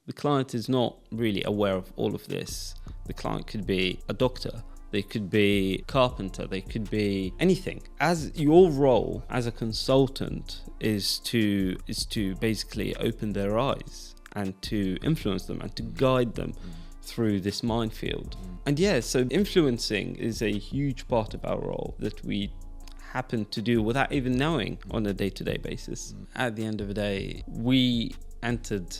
The client is not really aware of all of this. The client could be a doctor, they could be a carpenter, they could be anything. As your role as a consultant is to basically open their eyes and to influence them and to guide them through this minefield. And so influencing is a huge part of our role that we happen to do without even knowing on a day-to-day basis. At the end of the day, we entered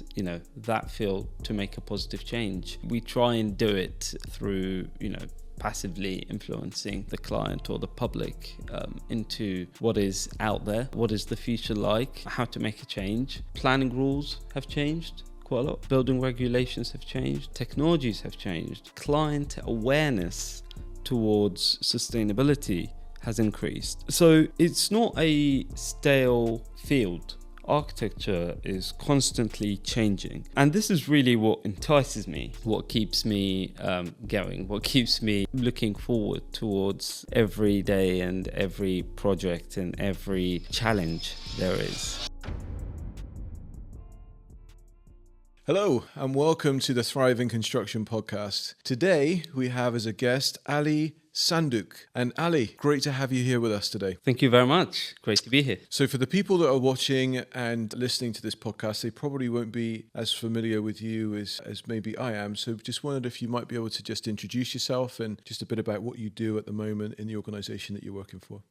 that field to make a positive change. We try and do it through passively influencing the client or the public into what is out there, what is the future like, how to make a change. Planning rules have changed quite a lot. Building regulations have changed. Technologies have changed. Client awareness towards sustainability has increased. So it's not a stale field. Architecture is constantly changing, and this is really what entices me, what keeps me going, what keeps me looking forward towards every day and every project and every challenge there is. Hello and welcome to the Thriving Construction Podcast. Today we have as a guest Ali Sanduk. And Ali, great to have you here with us today. Thank you very much. Great to be here. So for the people that are watching and listening to this podcast, they probably won't be as familiar with you as maybe I am. So just wondered if you might be able to just introduce yourself and just a bit about what you do at the moment in the organization that you're working for.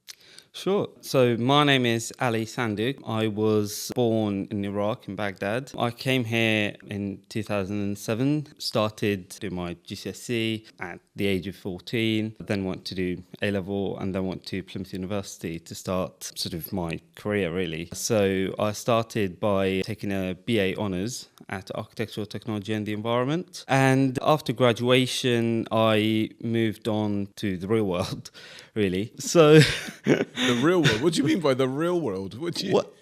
Sure. So my name is Ali Sanduk. I was born in Iraq, in Baghdad. I came here in 2007, started doing my GCSE at the age of 14, then went to do A-level and then went to Plymouth University to start sort of my career really. So I started by taking a BA Honours at Architectural Technology and the Environment. And after graduation, I moved on to the real world, really. So the real world? What do you mean by the real world?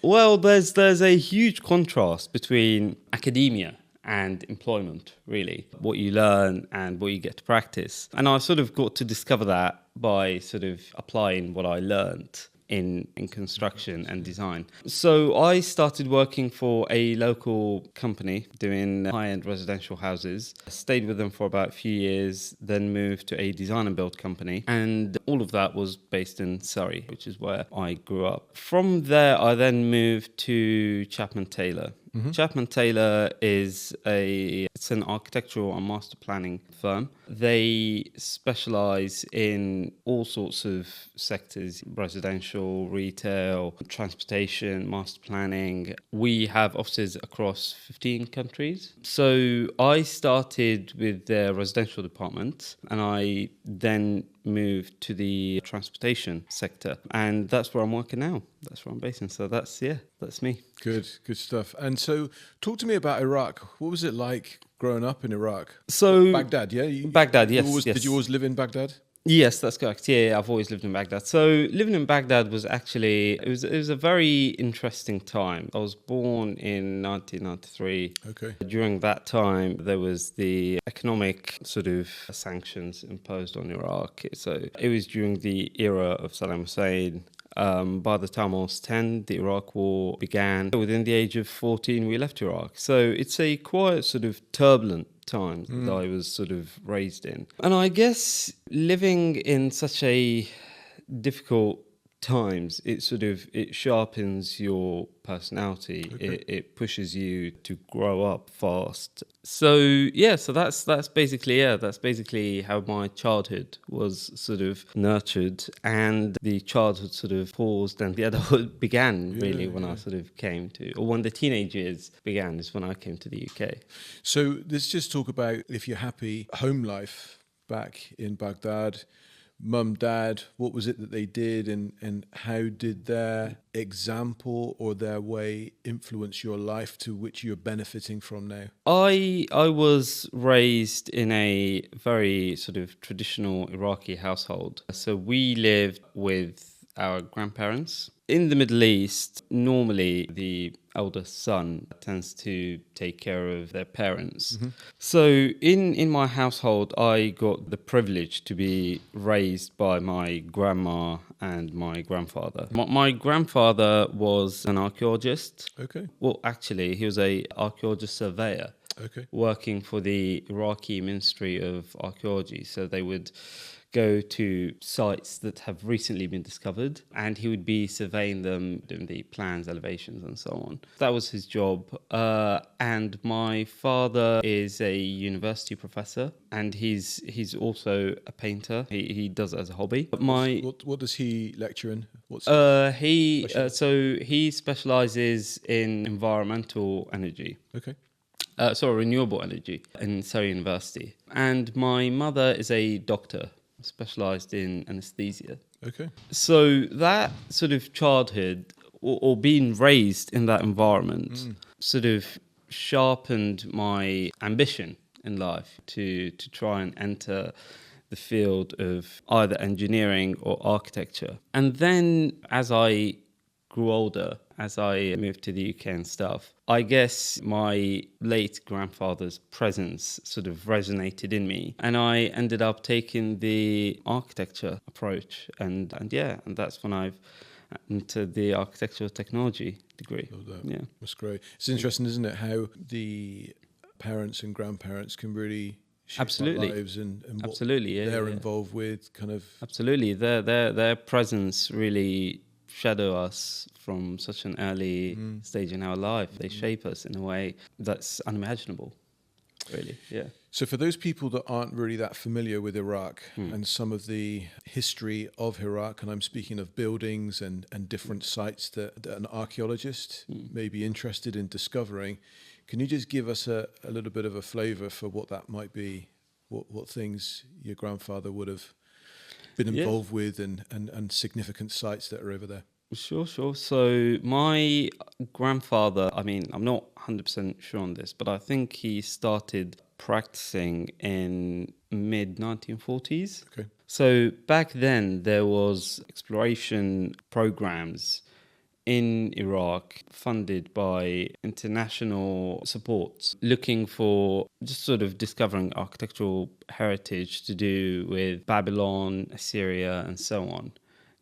Well, there's a huge contrast between academia and employment, really, what you learn and what you get to practice. And I sort of got to discover that by sort of applying what I learned in construction and design. So I started working for a local company doing high-end residential houses. I stayed with them for about a few years, then moved to a design and build company. And all of that was based in Surrey, which is where I grew up. From there, I then moved to Chapman Taylor. Chapman Taylor is an architectural and master planning firm. They specialize in all sorts of sectors: residential, retail, transportation, master planning. We have offices across 15 countries. So I started with their residential department and I then moved to the transportation sector, and that's where I'm working now. That's where I'm based in. So that's me. Good stuff. And so talk to me about Iraq. What was it like growing up in Iraq? So Baghdad, yeah? Baghdad, yes. Did you always live in Baghdad? Yes, that's correct. Yeah, I've always lived in Baghdad. So living in Baghdad was actually, it was a very interesting time. I was born in 1993. Okay. During that time, there was the economic sort of sanctions imposed on Iraq. So it was during the era of Saddam Hussein. By the time I was 10, the Iraq War began. Within the age of 14, we left Iraq. So it's a quite sort of turbulent time that I was sort of raised in. And I guess living in such a difficult times, it sharpens your personality. Okay. It pushes you to grow up fast. So that's basically how my childhood was sort of nurtured, and the childhood sort of paused and the adulthood began when I sort of came to, or when the teenage years began is when I came to the UK. So let's just talk about, if you're happy, home life back in Baghdad. Mum, dad, what was it that they did, and how did their example or their way influence your life to which you're benefiting from now? I was raised in a very sort of traditional Iraqi household. So we lived with our grandparents. In the Middle East, normally the eldest son tends to take care of their parents. Mm-hmm. So in my household, I got the privilege to be raised by my grandma and my grandfather. My grandfather was an archaeologist. Okay. Well, actually, he was an archaeologist surveyor. Okay. working for the Iraqi Ministry of Archaeology. So they would go to sites that have recently been discovered, and he would be surveying them, doing the plans, elevations, and so on. That was his job. And my father is a university professor, and he's also a painter. He does it as a hobby. But What does he lecture in? He specializes in environmental energy. Okay. Renewable energy in Surrey University. And my mother is a doctor, specialized in anesthesia. Okay. So that sort of childhood or being raised in that environment sort of sharpened my ambition in life to try and enter the field of either engineering or architecture. And then as I grew older, as I moved to the UK and stuff, I guess my late grandfather's presence sort of resonated in me, and I ended up taking the architecture approach, and that's when I've entered the architectural technology degree. Love that. Yeah, That's great. It's interesting, isn't it, how the parents and grandparents can really shape our lives and what they're involved with, kind of. Absolutely, their presence really shadow us from such an early stage in our life. They shape us in a way that's unimaginable, really. Yeah. So for those people that aren't really that familiar with Iraq and some of the history of Iraq, and I'm speaking of buildings and different sites that an archaeologist may be interested in discovering, can you just give us a little bit of a flavor for what that might be, what things your grandfather would have been involved with and significant sites that are over there? Sure. So my grandfather, I mean, I'm not 100% sure on this, but I think he started practicing in mid-1940s. Okay. So back then there was exploration programs in Iraq funded by international support, looking for just sort of discovering architectural heritage to do with Babylon, Assyria, and so on.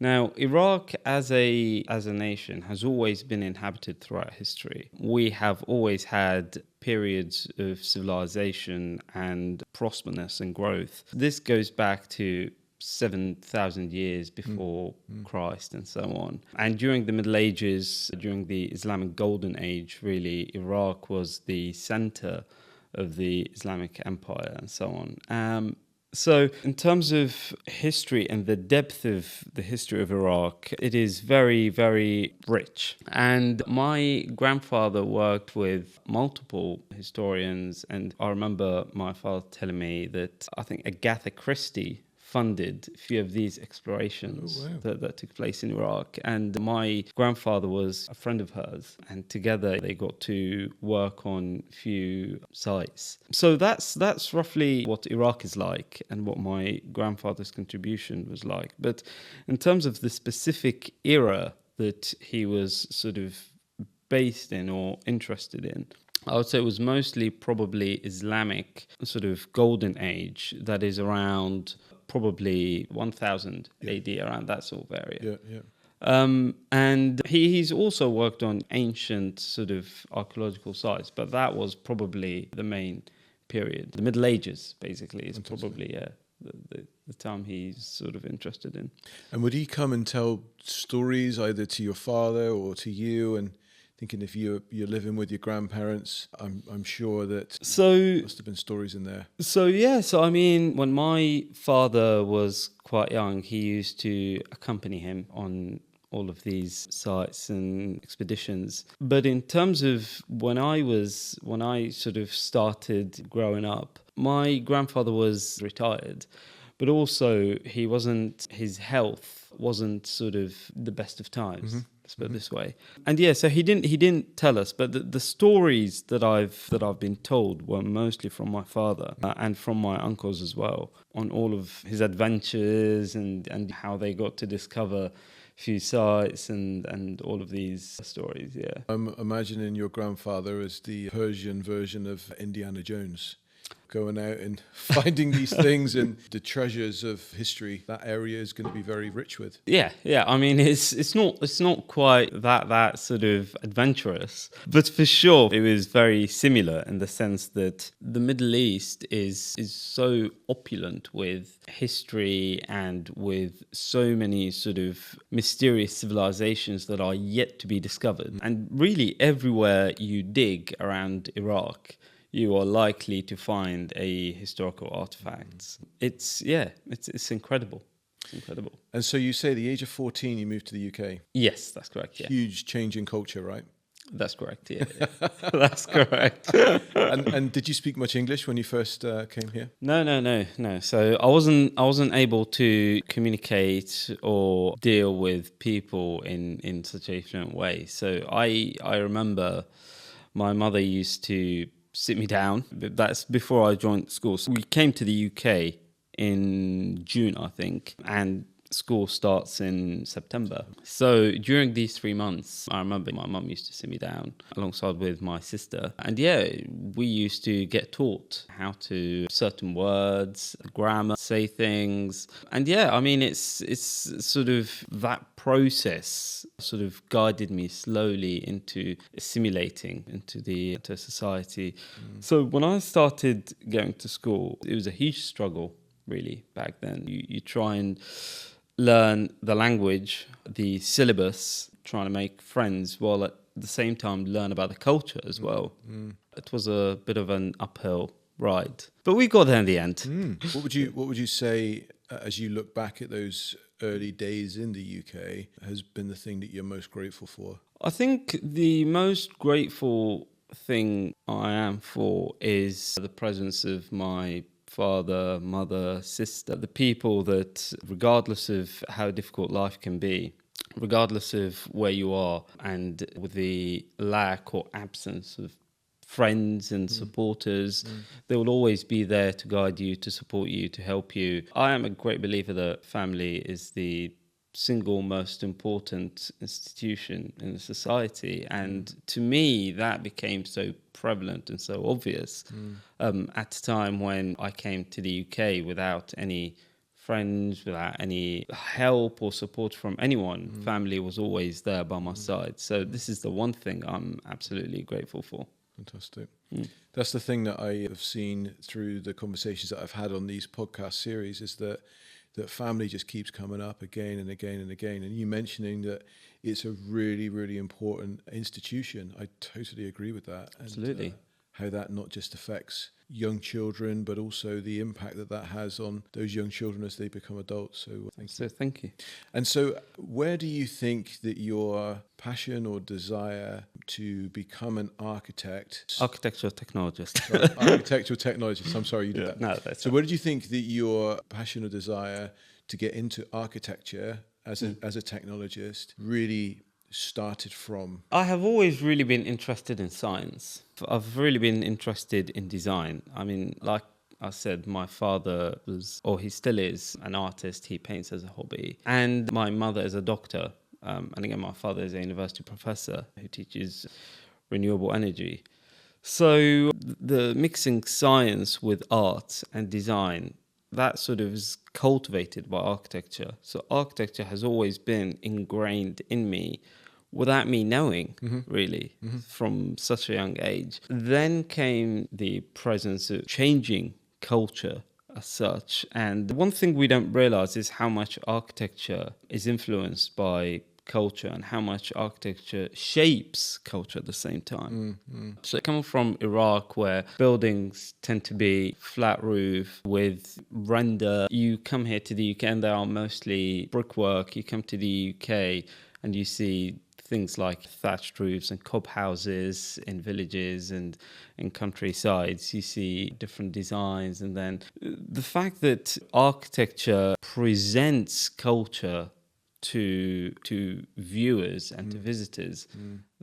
Now, Iraq as a nation has always been inhabited throughout history. We have always had periods of civilization and prosperousness and growth. This goes back to 7,000 years before Christ and so on. And during the Middle Ages, during the Islamic Golden Age, really, Iraq was the center of the Islamic Empire and so on. So in terms of history and the depth of the history of Iraq, it is very, very rich. And my grandfather worked with multiple historians, and I remember my father telling me that I think Agatha Christie funded a few of these explorations that took place in Iraq. And my grandfather was a friend of hers, and together they got to work on a few sites. So that's roughly what Iraq is like and what my grandfather's contribution was like. But in terms of the specific era that he was sort of based in or interested in, I would say it was mostly probably Islamic sort of golden age that is around probably 1000 AD, around that sort of area. And he's also worked on ancient sort of archaeological sites, but that was probably the main period. The Middle Ages, basically, is probably the time he's sort of interested in. And would he come and tell stories either to your father or to you? And thinking if you're living with your grandparents, I'm sure that must have been stories in there. So I mean, when my father was quite young, he used to accompany him on all of these sites and expeditions. But in terms of when I sort of started growing up, my grandfather was retired, but also his health wasn't sort of the best of times. Let's put it this way. And so he didn't tell us, but the stories that I've been told were mostly from my father and from my uncles as well, on all of his adventures and how they got to discover a few sites and all of these stories. Yeah. I'm imagining your grandfather as the Persian version of Indiana Jones. going out and finding these things and the treasures of history that area is going to be very rich with. Yeah. I mean, it's not quite that sort of adventurous, but for sure it was very similar in the sense that the Middle East is so opulent with history and with so many sort of mysterious civilizations that are yet to be discovered. And really, everywhere you dig around Iraq, you are likely to find a historical artifact. It's incredible. It's incredible. And so you say at the age of 14, you moved to the UK. Yes, that's correct. Yeah. Huge change in culture, right? That's correct. Yeah. That's correct. And did you speak much English when you first came here? No. So I wasn't able to communicate or deal with people in such a fluent way. So I remember my mother used to sit me down. That's before I joined school. So we came to the UK in June, I think, and school starts in September. So during these 3 months, I remember my mum used to sit me down alongside with my sister. And we used to get taught how to certain words, grammar, say things. And I mean, it's sort of that process sort of guided me slowly into assimilating into society. So when I started going to school, it was a huge struggle, really, back then. You try and learn the language, the syllabus, trying to make friends, while at the same time learn about the culture as well. It was a bit of an uphill ride, but we got there in the end. What would you say as you look back at those early days in the UK has been the thing that you're most grateful for? I think the most grateful thing I am for is the presence of my father, mother, sister, the people that, regardless of how difficult life can be, regardless of where you are, and with the lack or absence of friends and supporters, they will always be there to guide you, to support you, to help you. I am a great believer that family is the single most important institution in society, and to me that became so prevalent and so obvious at a time when I came to the UK without any friends, without any help or support from anyone. Family was always there by my side. So this is the one thing I'm absolutely grateful for. Fantastic. That's the thing that I have seen through the conversations that I've had on these podcast series, is that family just keeps coming up again and again and again. And you mentioning that it's a really, really important institution. I totally agree with that. Absolutely. And, how that not just affects young children, but also the impact that has on those young children as they become adults. So thank you. And so where do you think that your passion or desire to become an Architectural technologist. architectural technologist, I'm sorry you did that. No, that's so where did you think that your passion or desire to get into architecture as a technologist really started from? I have always really been interested in science. I've really been interested in design. I mean, like I said, my father was, or he still is, an artist. He paints as a hobby. And my mother is a doctor. And again, my father is a university professor who teaches renewable energy. So the mixing science with art and design, that sort of is cultivated by architecture. So architecture has always been ingrained in me without me knowing, really, from such a young age. Then came the presence of changing culture as such. And one thing we don't realize is how much architecture is influenced by culture and how much architecture shapes culture at the same time. So coming from Iraq, where buildings tend to be flat roof with render, you come here to the UK and they are mostly brickwork. You come to the UK and you see things like thatched roofs and cob houses in villages and in countrysides. You see different designs. And then the fact that architecture presents culture to viewers and to visitors,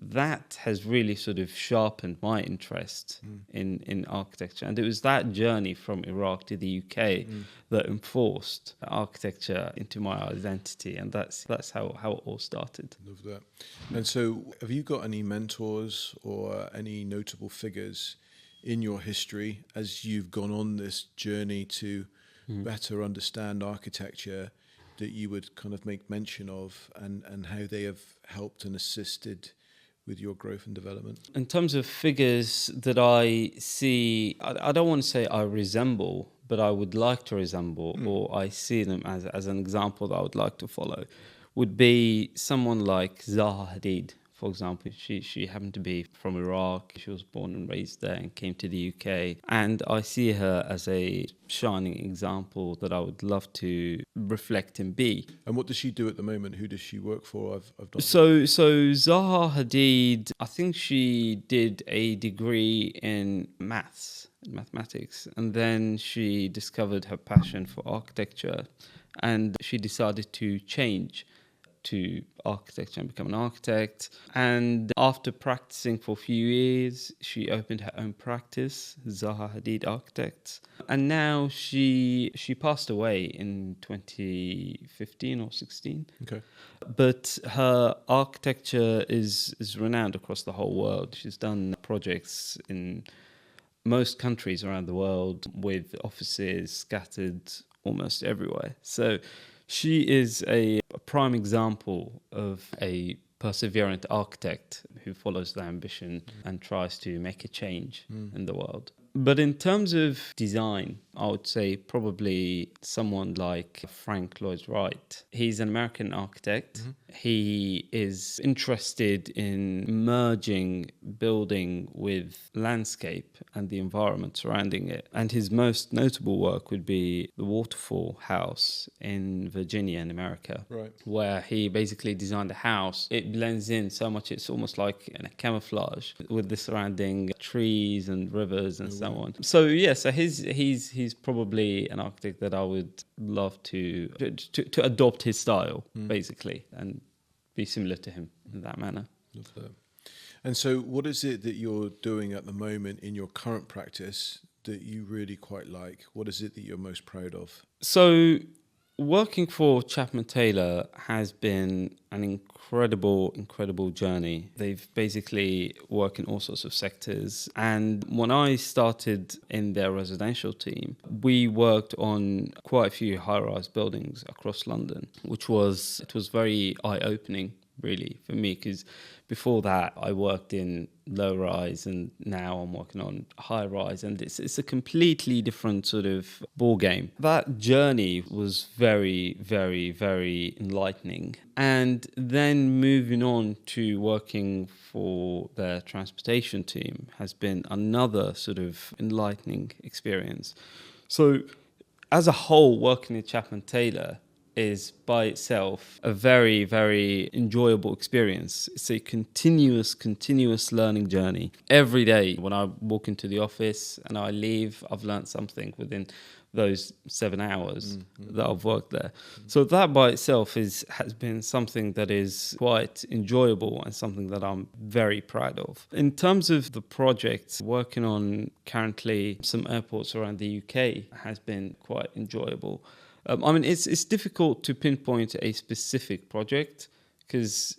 that has really sort of sharpened my interest in architecture. And it was that journey from Iraq to the UK that enforced architecture into my identity, and that's how it all started. Love that. And so have you got any mentors or any notable figures in your history as you've gone on this journey to better understand architecture that you would kind of make mention of, and how they have helped and assisted with your growth and development? In terms of figures that I see, I don't want to say I resemble, but I would like to resemble, or I see them as an example that I would like to follow, would be someone like Zaha Hadid, for example. She happened to be from Iraq. She was born and raised there and came to the UK. And I see her as a shining example that I would love to reflect and be. And what does she do at the moment? Who does she work for? I've not. So Zaha Hadid, I think she did a degree in mathematics, and then she discovered her passion for architecture, and she decided to change to architecture and become an architect. And after practicing for a few years, she opened her own practice, Zaha Hadid Architects. And now she passed away in 2015 or 16. Okay. But her architecture is renowned across the whole world. She's done projects in most countries around the world with offices scattered almost everywhere. So she is a prime example of a perseverant architect who follows their ambition and tries to make a change in the world. But in terms of design, I would say probably someone like Frank Lloyd Wright. He's an American architect. He is interested in merging building with landscape and the environment surrounding it. And his most notable work would be the Waterfall House in Virginia in America, Right. where he basically designed a house. It blends in so much, it's almost like a camouflage with the surrounding trees and rivers and so on. So yeah, so he's probably an architect that I would love to adopt his style, basically, and be similar to him in that manner. Love that. And so what is it that you're doing at the moment in your current practice that you really quite like? What is it that you're most proud of? So working for Chapman Taylor has been an incredible journey. They've basically worked in all sorts of sectors. And when I started in their residential team, we worked on quite a few high-rise buildings across London, it was very eye-opening, really, for me, because before that I worked in low rise, and now I'm working on high rise, and it's a completely different sort of ball game. That journey was very enlightening. And then moving on to working for their transportation team has been another sort of enlightening experience. So as a whole, working at Chapman Taylor is by itself a very enjoyable experience. It's a continuous learning journey. Every day when I walk into the office and I leave, I've learned something within those 7 hours that I've worked there. So that by itself has been something that is quite enjoyable and something that I'm very proud of. In terms of the project, working on currently some airports around the UK has been quite enjoyable. I mean, it's difficult to pinpoint a specific project because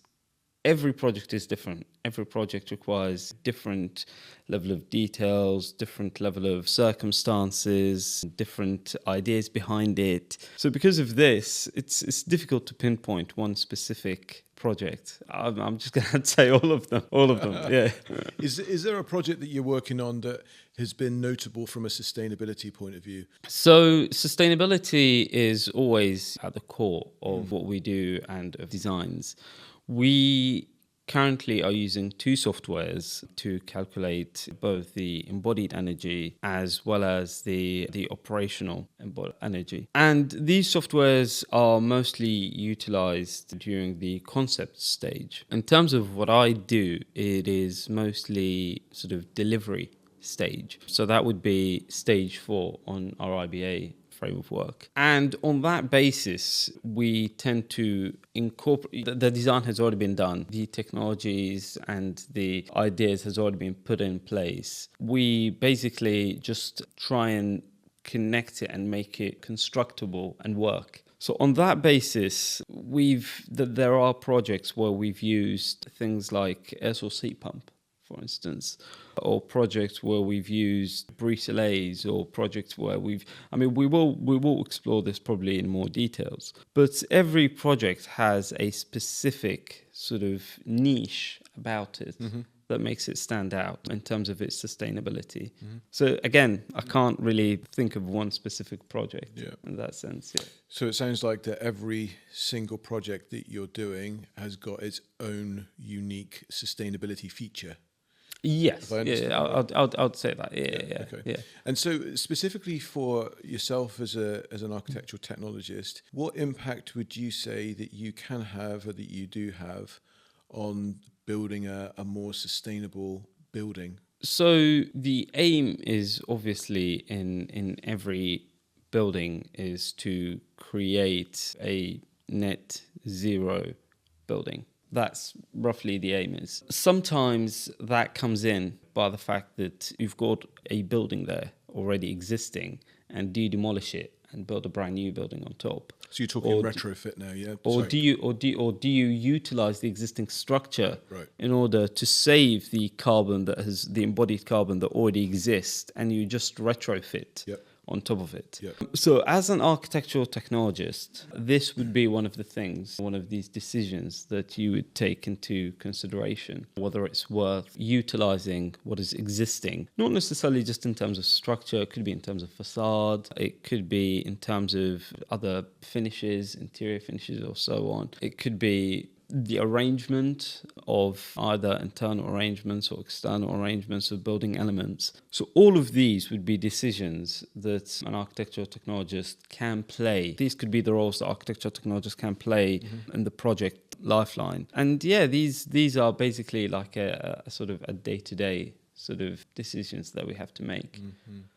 every project is different. Every project requires different level of details, different level of circumstances, different ideas behind it. So because of this, it's difficult to pinpoint one specific project. I'm just going to say all of them. Yeah. Is there a project that you're working on that has been notable from a sustainability point of view? So sustainability is always at the core of what we do and of designs. We currently are using two softwares to calculate both the embodied energy as well as the operational embodied energy. And these softwares are mostly utilized during the concept stage. In terms of what I do, it is mostly sort of delivery stage. So that would be stage 4 on our IBA frame of work. And on that basis, we tend to incorporate, the design has already been done, the technologies and the ideas has already been put in place. We basically just try and connect it and make it constructible and work. So on that basis, there are projects where we've used things like air source heat pump, for instance, or projects where we've used brise-soleils, or projects where we will explore this probably in more details. But every project has a specific sort of niche about it that makes it stand out in terms of its sustainability. So again, I can't really think of one specific project in that sense. Yeah. So it sounds like that every single project that you're doing has got its own unique sustainability feature. Yes, I'd say that. Yeah. Okay. Yeah. And so specifically for yourself as an architectural technologist, what impact would you say that you can have, or that you do have, on building a more sustainable building? So the aim is obviously in every building is to create a net zero building. That's roughly the aim is. Sometimes that comes in by the fact that you've got a building there already existing, and do you demolish it and build a brand new building on top? So you're talking retrofit now, yeah? Or do you utilize the existing structure Right. in order to save the carbon that has the embodied carbon that already exists, and you just retrofit on top of it? So as an architectural technologist, this would be one of the things, one of these decisions that you would take into consideration, whether it's worth utilizing what is existing, not necessarily just in terms of structure. It could be in terms of facade, it could be in terms of other finishes, interior finishes, or so on. It could be the arrangement of either internal arrangements or external arrangements of building elements. So all of these would be decisions that an architectural technologist can play. These could be the roles that architectural technologists can play in the project lifeline. And these are basically like a sort of a day-to-day sort of decisions that we have to make.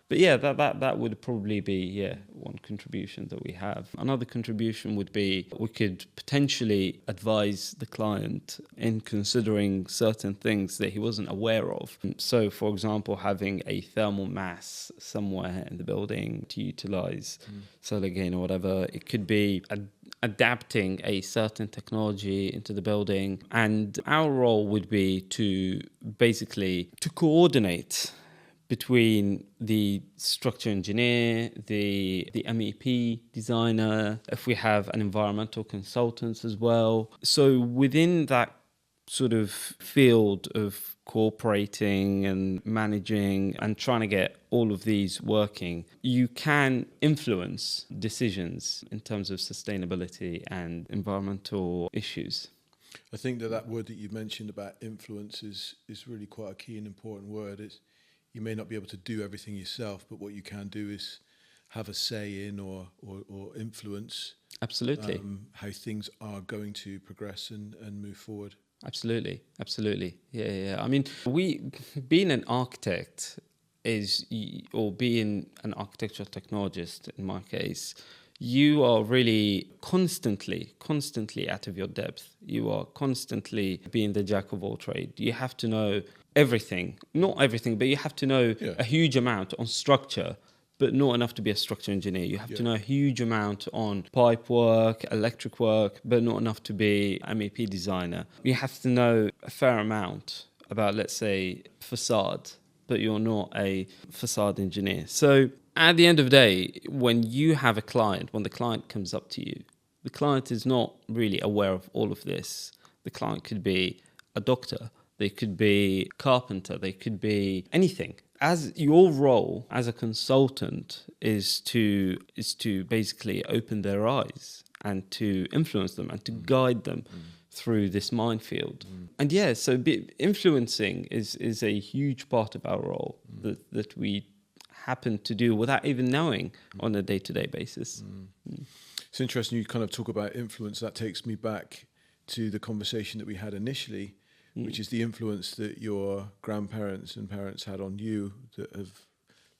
But yeah, that would probably be one contribution that we have. Another contribution would be we could potentially advise the client in considering certain things that he wasn't aware of. So, for example, having a thermal mass somewhere in the building to utilize solar gain or whatever. It could be adapting a certain technology into the building, and our role would be to basically to coordinate between the structure engineer, the MEP designer, if we have an environmental consultant as well. So within that sort of field of cooperating and managing and trying to get all of these working, you can influence decisions in terms of sustainability and environmental issues. I think that word that you mentioned about influence is really quite a key and important word. You may not be able to do everything yourself, but what you can do is have a say in or influence Absolutely. How things are going to progress and move forward. Absolutely. Yeah. I mean, being an architect or being an architectural technologist in my case, you are really constantly out of your depth. You are constantly being the jack of all trade. You have to know everything, not everything, but you have to know a huge amount on structure, but not enough to be a structural engineer. You have to know a huge amount on pipe work, electric work, but not enough to be an MEP designer. You have to know a fair amount about, let's say, facade, but you're not a facade engineer. So at the end of the day, when you have a client, when the client comes up to you, the client is not really aware of all of this. The client could be a doctor, they could be a carpenter, they could be anything. As your role as a consultant is to basically open their eyes and to influence them and to guide them through this minefield. And so influencing is a huge part of our role that we happen to do without even knowing on a day-to-day basis. It's interesting you kind of talk about influence. That takes me back to the conversation that we had initially, which is the influence that your grandparents and parents had on you that have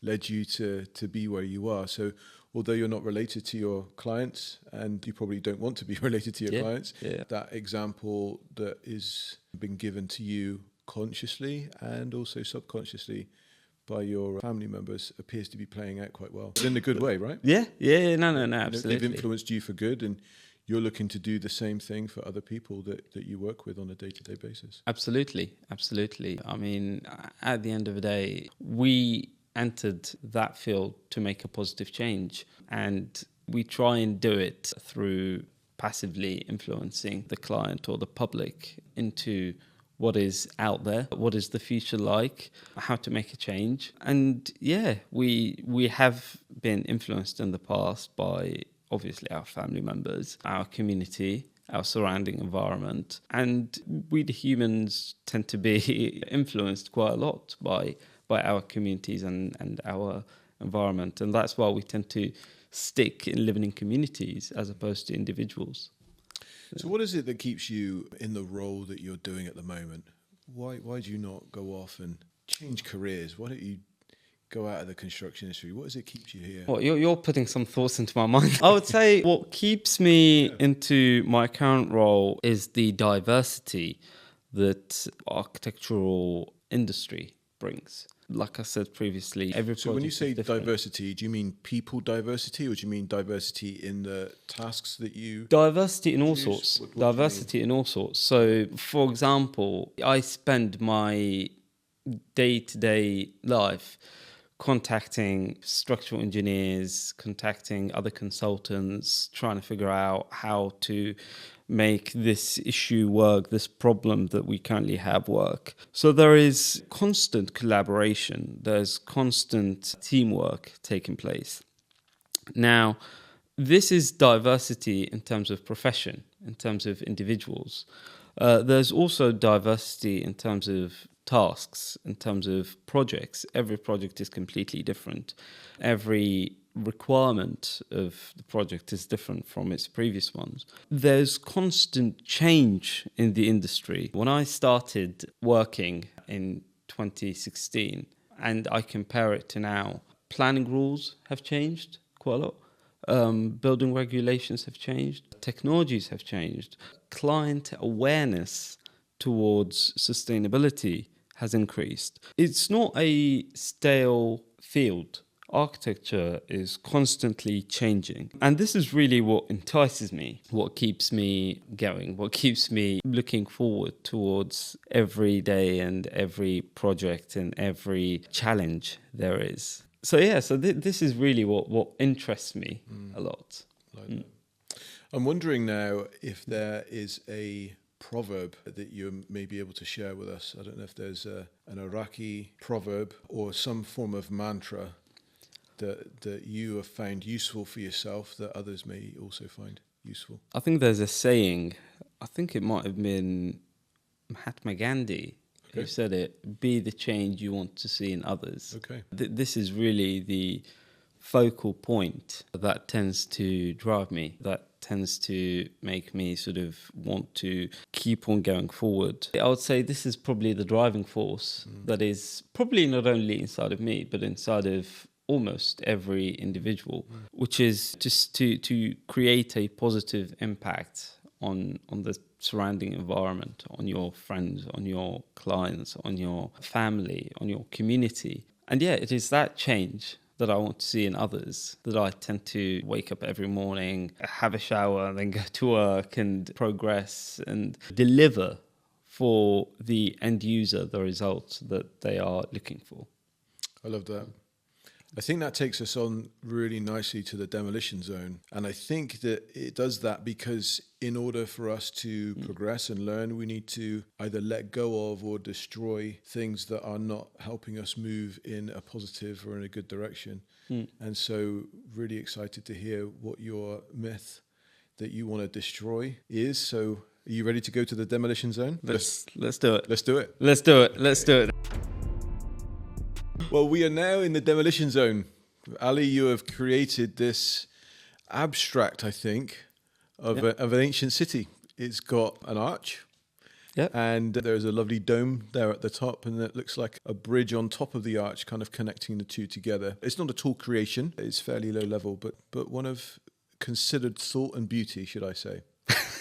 led you to be where you are. So although you're not related to your clients, and you probably don't want to be related to your clients, that example that is been given to you consciously and also subconsciously by your family members appears to be playing out quite well. But in a good way, right? No, absolutely. They've influenced you for good, and you're looking to do the same thing for other people that you work with on a day-to-day basis. Absolutely. I mean, at the end of the day, we entered that field to make a positive change, and we try and do it through passively influencing the client or the public into what is out there, what is the future like, how to make a change. And yeah, we have been influenced in the past by obviously our family members, our community, our surrounding environment. And we, the humans, tend to be influenced quite a lot by our communities and our environment. And that's why we tend to stick in living in communities as opposed to individuals. So what is it that keeps you in the role that you're doing at the moment? Why do you not go off and change careers? Why don't you go out of the construction industry? What is it keeps you here? Well, you're putting some thoughts into my mind. I would say what keeps me into my current role is the diversity that architectural industry brings. Like I said previously, every So when you say project is different. diversity, do you mean people diversity, or do you mean diversity in the tasks that you... Diversity in all Choose- sorts. what do you mean? Diversity in all sorts. So, for example, I spend my day-to-day life contacting structural engineers, contacting other consultants, trying to figure out how to make this issue work, this problem that we currently have work. So there is constant collaboration, there's constant teamwork taking place. Now, this is diversity in terms of profession, in terms of individuals. There's also diversity in terms of tasks, in terms of projects. Every project is completely different. Every requirement of the project is different from its previous ones. There's constant change in the industry. When I started working in 2016 and I compare it to now, planning rules have changed quite a lot. Building regulations have changed. Technologies have changed. Client awareness towards sustainability has increased. It's not a stale field. Architecture is constantly changing. And this is really what entices me, what keeps me going, what keeps me looking forward towards every day and every project and every challenge there is. So yeah, this is really what interests me a lot. Like that. I'm wondering now if there is a proverb that you may be able to share with us. I don't know if there's an Iraqi proverb or some form of mantra that you have found useful for yourself that others may also find useful. I think there's a saying, I think it might have been Mahatma Gandhi who said it, be the change you want to see in others. Okay. This is really the focal point that tends to drive me, that tends to make me sort of want to keep on going forward. I would say this is probably the driving force that is probably not only inside of me, but inside of almost every individual, which is just to create a positive impact on the surrounding environment, on your friends, on your clients, on your family, on your community. And yeah, it is that change that I want to see in others, that I tend to wake up every morning, have a shower, and then go to work and progress and deliver for the end user the results that they are looking for. I love that. I think that takes us on really nicely to the demolition zone. And I think that it does that because in order for us to progress and learn, we need to either let go of or destroy things that are not helping us move in a positive or in a good direction. And so really excited to hear what your myth that you want to destroy is. So are you ready to go to the demolition zone? Let's do it. Let's do it. Let's do it. Let's do it. Well, we are now in the demolition zone. Ali, you have created this abstract, I think, of an ancient city. It's got an arch, and there's a lovely dome there at the top, and it looks like a bridge on top of the arch, kind of connecting the two together. It's not a tall creation; it's fairly low level, but one of considered thought and beauty, should I say?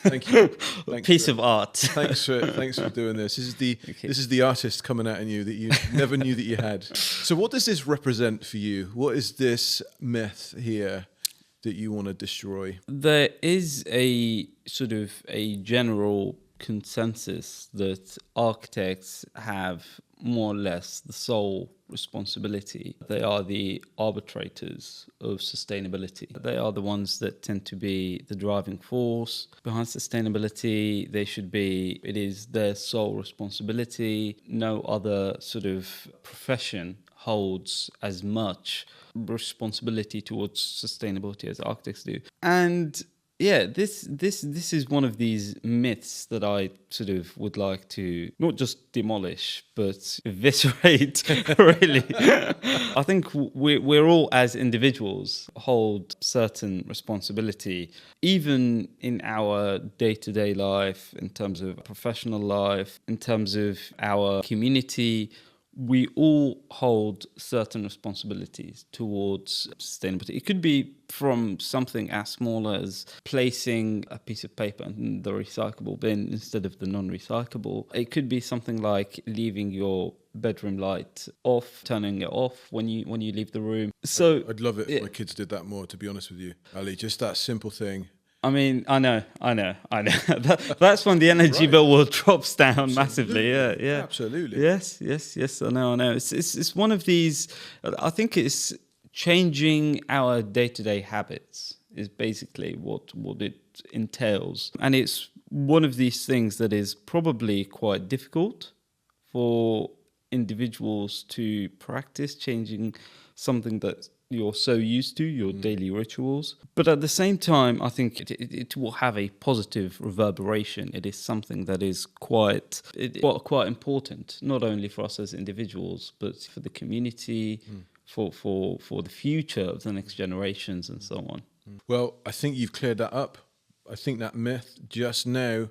Thank you. Piece of art. Thanks for doing this. This is the artist coming out in you that you never knew that you had. So what does this represent for you? What is this myth here that you want to destroy? There is a sort of a general consensus that architects have more or less the sole responsibility. They are the arbitrators of sustainability. They are the ones that tend to be the driving force behind sustainability. It is their sole responsibility. No other sort of profession holds as much responsibility towards sustainability as architects do. And yeah, this is one of these myths that I sort of would like to not just demolish but eviscerate. Really, I think we're all as individuals hold certain responsibility, even in our day-to-day life, in terms of professional life, in terms of our community. We all hold certain responsibilities towards sustainability. It could be from something as small as placing a piece of paper in the recyclable bin instead of the non-recyclable. It could be something like leaving your bedroom light off, turning it off when you leave the room. So I'd love it if my kids did that more, to be honest with you, Ali. Just that simple thing. I mean, I know. That's when the energy bill will drops down massively. Yeah. Absolutely. Yes. I know. It's one of these. I think it's changing our day-to-day habits is basically what it entails, and it's one of these things that is probably quite difficult for individuals to practice, changing something that you're so used to, your daily rituals. But at the same time, I think it will have a positive reverberation. It is something that is quite important, not only for us as individuals, but for the community, for the future of the next generations and so on. Well, I think you've cleared that up. I think that myth just now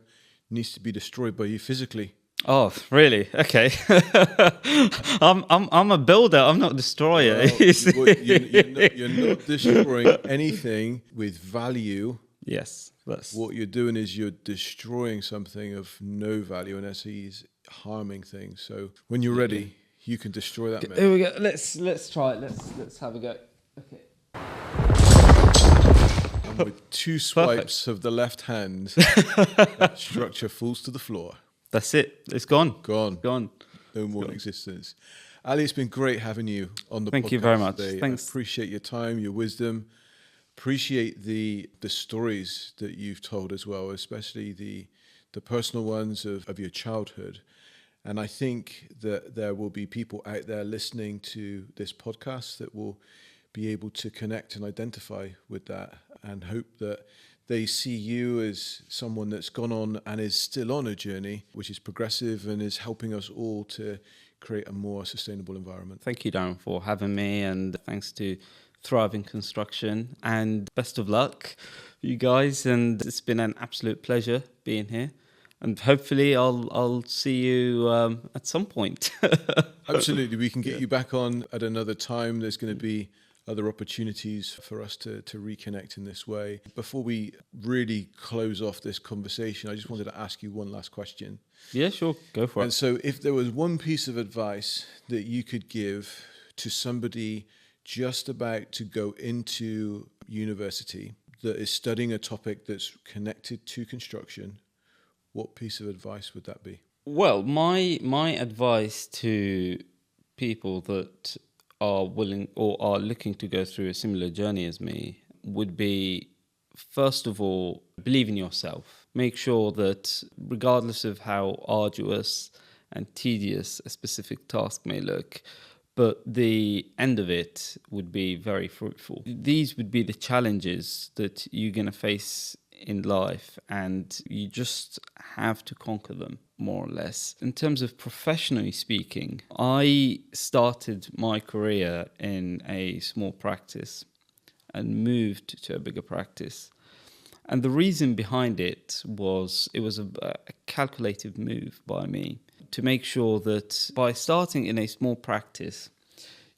needs to be destroyed by you physically. Oh, really? Okay. I'm a builder. I'm not a destroyer. Well, you're not destroying anything with value. Yes, What you're doing is you're destroying something of no value, and as he's harming things. So when you're ready, you can destroy that myth. Here we go. Let's try it. Let's have a go. Okay. And with two swipes of the left hand, that structure falls to the floor. That's it. It's gone. Gone. No more in Gone. existence. Ali, it's been great having you on the podcast. Thank you very much. Today. Thanks. I appreciate your time, your wisdom. Appreciate the stories that you've told as well, especially the personal ones of your childhood. And I think that there will be people out there listening to this podcast that will be able to connect and identify with that, and hope that they see you as someone that's gone on and is still on a journey which is progressive and is helping us all to create a more sustainable environment. Thank you, Darren, for having me, and thanks to Thriving Construction, and best of luck, you guys. And it's been an absolute pleasure being here, and hopefully I'll see you at some point. Absolutely, we can get you back on at another time. There's going to be other opportunities for us to reconnect in this way. Before we really close off this conversation, I just wanted to ask you one last question. Yeah, sure. Go for it. And so if there was one piece of advice that you could give to somebody just about to go into university that is studying a topic that's connected to construction, what piece of advice would that be? Well, my advice to people that are willing or are looking to go through a similar journey as me would be, first of all, believe in yourself. Make sure that regardless of how arduous and tedious a specific task may look, but the end of it would be very fruitful. These would be the challenges that you're going to face in life, and you just have to conquer them, more or less. In terms of professionally speaking, I started my career in a small practice and moved to a bigger practice. And the reason behind it was a calculative move by me to make sure that by starting in a small practice,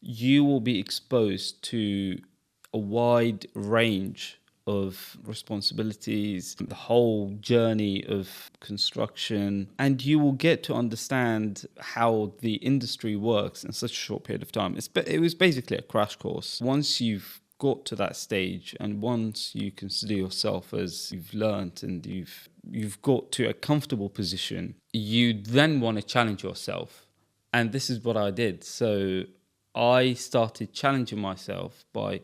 you will be exposed to a wide range of responsibilities, the whole journey of construction, and you will get to understand how the industry works in such a short period of time. It was basically a crash course. Once you've got to that stage, and once you consider yourself as you've learned and you've got to a comfortable position, you then want to challenge yourself. And this is what I did. So I started challenging myself by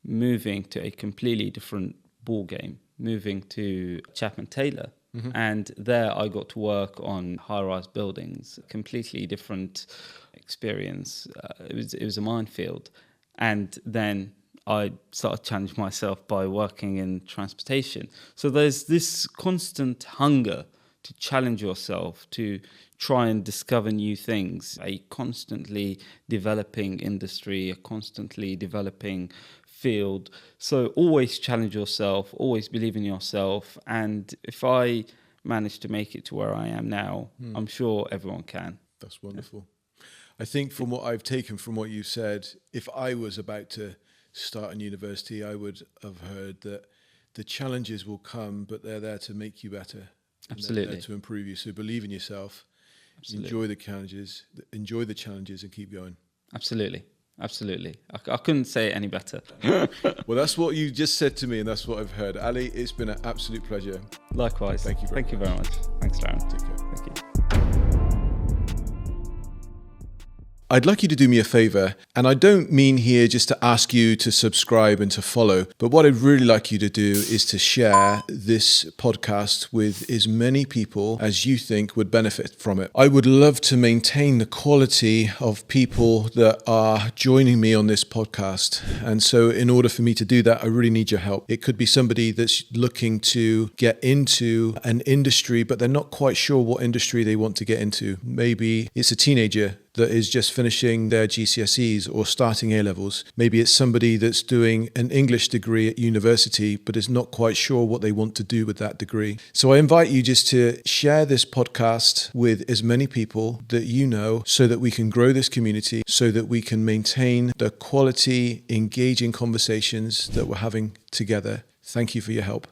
moving to a completely different ball game, moving to Chapman Taylor. And there I got to work on high-rise buildings, completely different experience. It was a minefield. And then I started challenging myself by working in transportation. So there's this constant hunger to challenge yourself, to try and discover new things, a constantly developing industry, a constantly developing field. So always challenge yourself, always believe in yourself. And if I manage to make it to where I am now, I'm sure everyone can. That's wonderful. I think from what I've taken from what you said, if I was about to start in university, I would have heard that the challenges will come, but they're there to make you better. Absolutely. They're there to improve you. So believe in yourself, Absolutely. enjoy the challenges and keep going. Absolutely. I couldn't say it any better. Well, that's what you just said to me, and that's what I've heard. Ali, it's been an absolute pleasure. Likewise. Thank you very much. Thanks, Darren. Take care. Thank you. I'd like you to do me a favor, and I don't mean here just to ask you to subscribe and to follow, but what I'd really like you to do is to share this podcast with as many people as you think would benefit from it. I would love to maintain the quality of people that are joining me on this podcast, and so in order for me to do that, I really need your help. It could be somebody that's looking to get into an industry, but they're not quite sure what industry they want to get into. Maybe it's a teenager that is just finishing their GCSEs or starting A-levels. Maybe it's somebody that's doing an English degree at university, but is not quite sure what they want to do with that degree. So I invite you just to share this podcast with as many people that you know so that we can grow this community, so that we can maintain the quality, engaging conversations that we're having together. Thank you for your help.